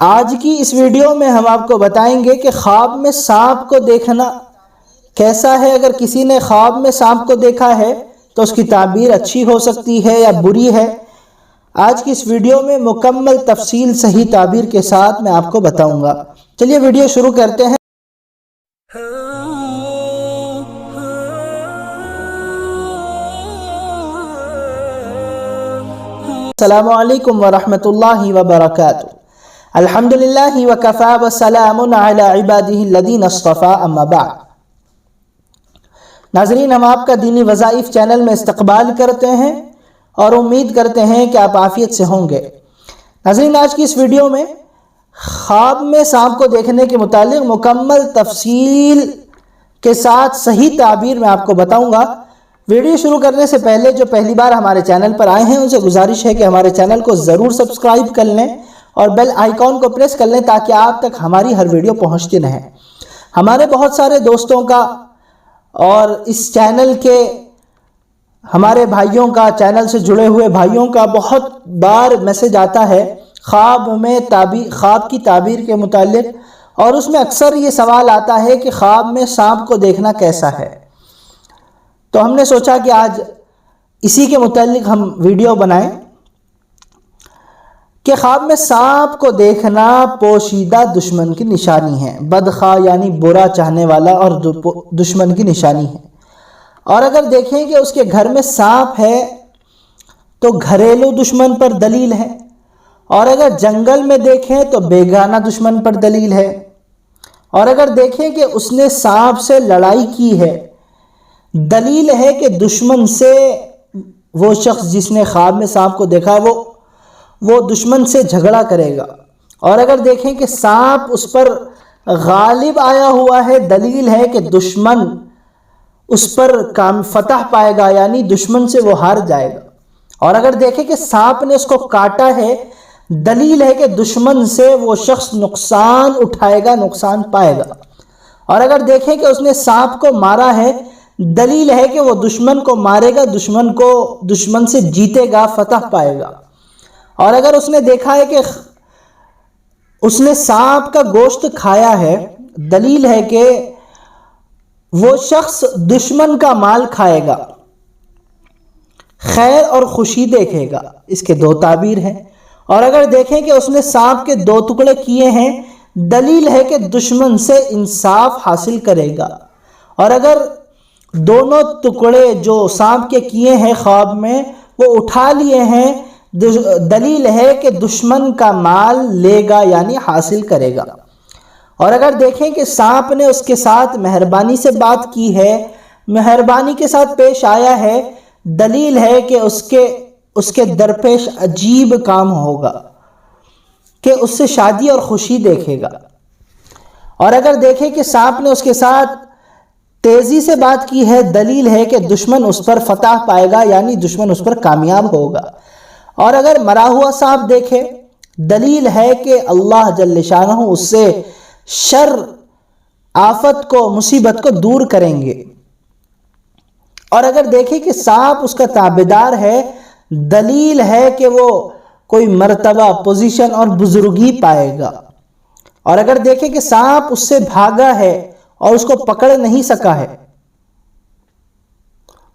آج کی اس ویڈیو میں ہم آپ کو بتائیں گے کہ خواب میں سانپ کو دیکھنا کیسا ہے۔ اگر کسی نے خواب میں سانپ کو دیکھا ہے تو اس کی تعبیر اچھی ہو سکتی ہے یا بری ہے۔ آج کی اس ویڈیو میں مکمل تفصیل صحیح تعبیر کے ساتھ میں آپ کو بتاؤں گا۔ چلیے ویڈیو شروع کرتے ہیں۔ السلام علیکم ورحمۃ اللہ وبرکاتہ۔ الحمدللہ وکفی وسلام علی عبادہ الذین اصطفی، اما بعد۔ ناظرین، ہم آپ کا دینی وظائف چینل میں استقبال کرتے ہیں اور امید کرتے ہیں کہ آپ عافیت سے ہوں گے۔ ناظرین، آج کی اس ویڈیو میں خواب میں سانپ کو دیکھنے کے متعلق مکمل تفصیل کے ساتھ صحیح تعبیر میں آپ کو بتاؤں گا۔ ویڈیو شروع کرنے سے پہلے جو پہلی بار ہمارے چینل پر آئے ہیں ان سے گزارش ہے کہ ہمارے چینل کو ضرور سبسکرائب کر لیں اور بیل آئیکن کو پریس کر لیں تاکہ آپ تک ہماری ہر ویڈیو پہنچتی رہے۔ ہمارے بہت سارے دوستوں کا اور اس چینل کے ہمارے بھائیوں کا، چینل سے جڑے ہوئے بھائیوں کا بہت بار میسج آتا ہے خواب کی تعبیر کے متعلق، اور اس میں اکثر یہ سوال آتا ہے کہ خواب میں سانپ کو دیکھنا کیسا ہے۔ تو ہم نے سوچا کہ آج اسی کے متعلق ہم ویڈیو بنائیں کہ خواب میں سانپ کو دیکھنا پوشیدہ دشمن کی نشانی ہے۔ بدخواہ یعنی برا چاہنے والا اور دشمن کی نشانی ہے۔ اور اگر دیکھیں کہ اس کے گھر میں سانپ ہے تو گھریلو دشمن پر دلیل ہے، اور اگر جنگل میں دیکھیں تو بیگانہ دشمن پر دلیل ہے، اور اگر دیکھیں کہ اس نے سانپ سے لڑائی کی ہے، دلیل ہے کہ دشمن سے، وہ شخص جس نے خواب میں سانپ کو دیکھا وہ دشمن سے جھگڑا کرے گا۔ اور اگر دیکھیں کہ سانپ اس پر غالب آیا ہوا ہے، دلیل ہے کہ دشمن اس پر فتح پائے گا، یعنی دشمن سے وہ ہار جائے گا۔ اور اگر دیکھیں کہ سانپ نے اس کو کاٹا ہے، دلیل ہے کہ دشمن سے وہ شخص نقصان اٹھائے گا، نقصان پائے گا۔ اور اگر دیکھیں کہ اس نے سانپ کو مارا ہے، دلیل ہے کہ وہ دشمن کو مارے گا، دشمن سے جیتے گا، فتح پائے گا۔ اور اگر اس نے دیکھا ہے کہ اس نے سانپ کا گوشت کھایا ہے، دلیل ہے کہ وہ شخص دشمن کا مال کھائے گا، خیر اور خوشی دیکھے گا۔ اس کے دو تعبیر ہیں۔ اور اگر دیکھیں کہ اس نے سانپ کے 2 ٹکڑے کیے ہیں، دلیل ہے کہ دشمن سے انصاف حاصل کرے گا۔ اور اگر دونوں ٹکڑے جو سانپ کے کیے ہیں خواب میں وہ اٹھا لیے ہیں، دلیل ہے کہ دشمن کا مال لے گا، یعنی حاصل کرے گا۔ اور اگر دیکھیں کہ سانپ نے اس کے ساتھ مہربانی سے بات کی ہے، مہربانی کے ساتھ پیش آیا ہے، دلیل ہے کہ اس کے درپیش عجیب کام ہوگا کہ اس سے شادی اور خوشی دیکھے گا۔ اور اگر دیکھیں کہ سانپ نے اس کے ساتھ تیزی سے بات کی ہے، دلیل ہے کہ دشمن اس پر فتح پائے گا، یعنی دشمن اس پر کامیاب ہوگا۔ اور اگر مرا ہوا سانپ دیکھے، دلیل ہے کہ اللہ جل شانہ اس سے شر، آفت کو، مصیبت کو دور کریں گے۔ اور اگر دیکھیں کہ سانپ اس کا تابعدار ہے، دلیل ہے کہ وہ کوئی مرتبہ، پوزیشن اور بزرگی پائے گا۔ اور اگر دیکھیں کہ سانپ اس سے بھاگا ہے اور اس کو پکڑ نہیں سکا ہے،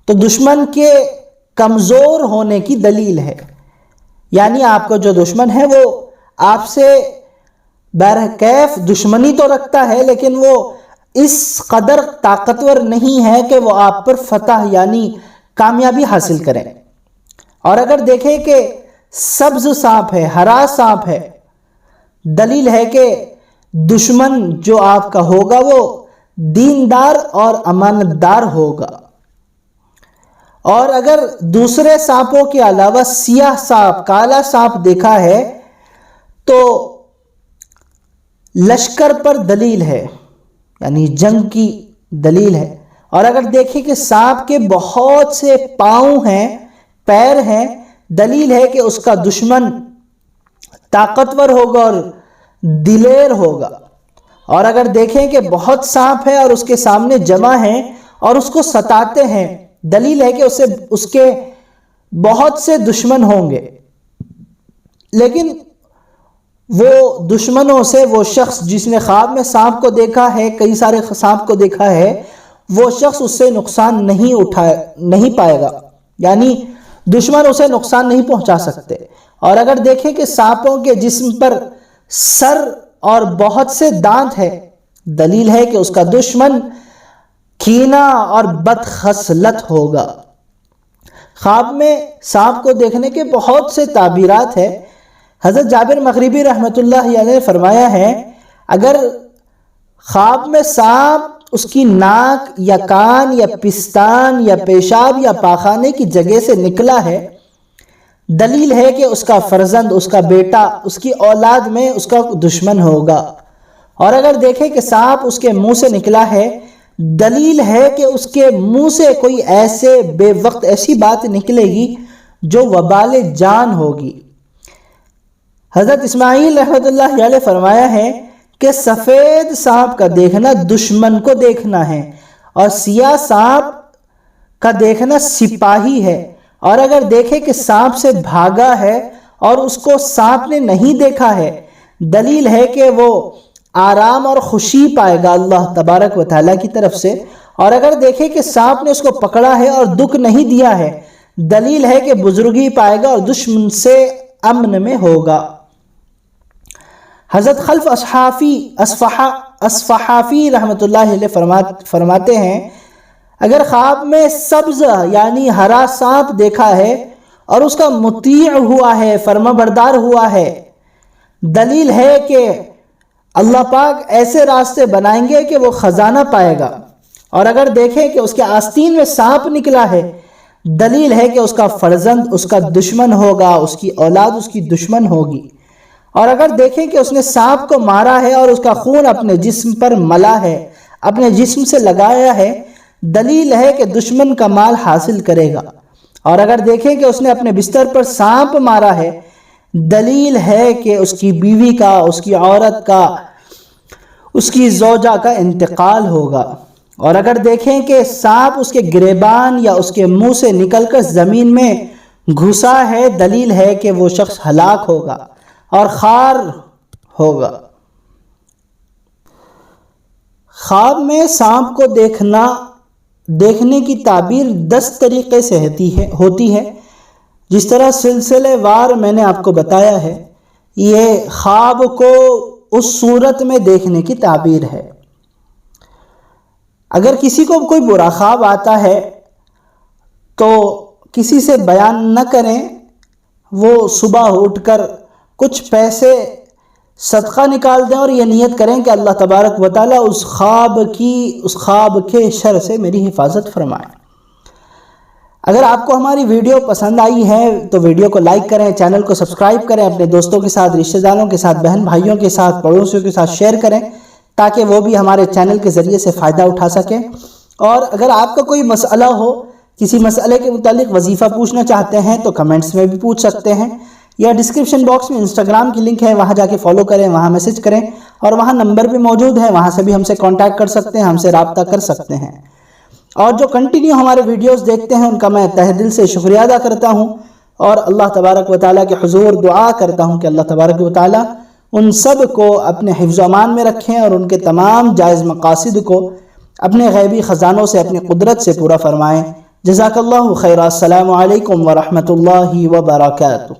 تو دشمن کے کمزور ہونے کی دلیل ہے، یعنی آپ کو جو دشمن ہے وہ آپ سے بہرکیف دشمنی تو رکھتا ہے، لیکن وہ اس قدر طاقتور نہیں ہے کہ وہ آپ پر فتح یعنی کامیابی حاصل کریں۔ اور اگر دیکھیں کہ سبز سانپ ہے، ہرا سانپ ہے، دلیل ہے کہ دشمن جو آپ کا ہوگا وہ دیندار اور امانتدار ہوگا۔ اور اگر دوسرے سانپوں کے علاوہ سیاہ سانپ، کالا سانپ دیکھا ہے تو لشکر پر دلیل ہے، یعنی جنگ کی دلیل ہے۔ اور اگر دیکھیں کہ سانپ کے بہت سے پاؤں ہیں، پیر ہیں، دلیل ہے کہ اس کا دشمن طاقتور ہوگا اور دلیر ہوگا۔ اور اگر دیکھیں کہ بہت سانپ ہے اور اس کے سامنے جمع ہیں اور اس کو ستاتے ہیں، دلیل ہے کہ اس کے بہت سے دشمن ہوں گے، لیکن وہ دشمنوں سے، وہ شخص جس نے خواب میں سانپ کو دیکھا ہے، کئی سارے سانپ کو دیکھا ہے، وہ شخص اس سے نقصان نہیں پائے گا، یعنی دشمن اسے نقصان نہیں پہنچا سکتے۔ اور اگر دیکھیں کہ سانپوں کے جسم پر سر اور بہت سے دانت ہے، دلیل ہے کہ اس کا دشمن کینہ اور بد خصلت ہوگا۔ خواب میں سانپ کو دیکھنے کے بہت سے تعبیرات ہیں۔ حضرت جابر مغربی رحمۃ اللہ علیہ نے فرمایا ہے، اگر خواب میں سانپ اس کی ناک یا کان یا پستان یا پیشاب یا پاخانے کی جگہ سے نکلا ہے، دلیل ہے کہ اس کا فرزند، اس کا بیٹا، اس کی اولاد میں اس کا دشمن ہوگا۔ اور اگر دیکھیں کہ سانپ اس کے منہ سے نکلا ہے، دلیل ہے کہ اس کے منہ سے کوئی ایسے بے وقت ایسی بات نکلے گی جو وبال جان ہوگی۔ حضرت اسماعیل رحمۃ اللہ علیہ فرمایا ہے کہ سفید سانپ کا دیکھنا دشمن کو دیکھنا ہے، اور سیاہ سانپ کا دیکھنا سپاہی ہے۔ اور اگر دیکھے کہ سانپ سے بھاگا ہے اور اس کو سانپ نے نہیں دیکھا ہے، دلیل ہے کہ وہ آرام اور خوشی پائے گا اللہ تبارک و تعالیٰ کی طرف سے۔ اور اگر دیکھے کہ سانپ نے اس کو پکڑا ہے اور دکھ نہیں دیا ہے، دلیل ہے کہ بزرگی پائے گا اور دشمن سے امن میں ہوگا۔ حضرت خلف اصفحافی رحمۃ اللہ علیہ فرماتے ہیں، اگر خواب میں سبز یعنی ہرا سانپ دیکھا ہے اور اس کا مطیع ہوا ہے، فرما بردار ہوا ہے، دلیل ہے کہ اللہ پاک ایسے راستے بنائیں گے کہ وہ خزانہ پائے گا۔ اور اگر دیکھیں کہ اس کے آستین میں سانپ نکلا ہے، دلیل ہے کہ اس کا فرزند اس کا دشمن ہوگا، اس کی اولاد اس کی دشمن ہوگی۔ اور اگر دیکھیں کہ اس نے سانپ کو مارا ہے اور اس کا خون اپنے جسم پر ملا ہے، اپنے جسم سے لگایا ہے، دلیل ہے کہ دشمن کا مال حاصل کرے گا۔ اور اگر دیکھیں کہ اس نے اپنے بستر پر سانپ مارا ہے، دلیل ہے کہ اس کی بیوی کا، اس کی عورت کا، اس کی زوجہ کا انتقال ہوگا۔ اور اگر دیکھیں کہ سانپ اس کے گریبان یا اس کے منہ سے نکل کر زمین میں گھسا ہے، دلیل ہے کہ وہ شخص ہلاک ہوگا اور خوار ہوگا۔ خواب میں سانپ کو دیکھنے کی تعبیر 10 طریقے سے ہوتی ہے، جس طرح سلسلے وار میں نے آپ کو بتایا ہے۔ یہ خواب کو اس صورت میں دیکھنے کی تعبیر ہے۔ اگر کسی کو کوئی برا خواب آتا ہے تو کسی سے بیان نہ کریں، وہ صبح اٹھ کر کچھ پیسے صدقہ نکال دیں اور یہ نیت کریں کہ اللہ تبارک و تعالیٰ اس خواب کے شر سے میری حفاظت فرمائے۔ اگر آپ کو ہماری ویڈیو پسند آئی ہے تو ویڈیو کو لائک کریں، چینل کو سبسکرائب کریں، اپنے دوستوں کے ساتھ، رشتہ داروں کے ساتھ، بہن بھائیوں کے ساتھ، پڑوسیوں کے ساتھ شیئر کریں تاکہ وہ بھی ہمارے چینل کے ذریعے سے فائدہ اٹھا سکیں۔ اور اگر آپ کا کوئی مسئلہ ہو، کسی مسئلے کے متعلق وظیفہ پوچھنا چاہتے ہیں تو کمنٹس میں بھی پوچھ سکتے ہیں، یا ڈسکرپشن باکس میں انسٹاگرام کی لنک ہے، وہاں جا کے فالو کریں، وہاں میسج کریں، اور وہاں نمبر بھی موجود ہے، وہاں سے بھی ہم سے کانٹیکٹ کر سکتے ہیں، ہم سے رابطہ کر سکتے ہیں۔ اور جو کنٹینیو ہمارے ویڈیوز دیکھتے ہیں ان کا میں تہ دل سے شکریہ ادا کرتا ہوں، اور اللہ تبارک و تعالیٰ کے حضور دعا کرتا ہوں کہ اللہ تبارک و تعالیٰ ان سب کو اپنے حفظ و امان میں رکھیں اور ان کے تمام جائز مقاصد کو اپنے غیبی خزانوں سے اپنی قدرت سے پورا فرمائیں۔ جزاک اللہ خیر۔ السلام علیکم ورحمۃ اللہ وبرکاتہ۔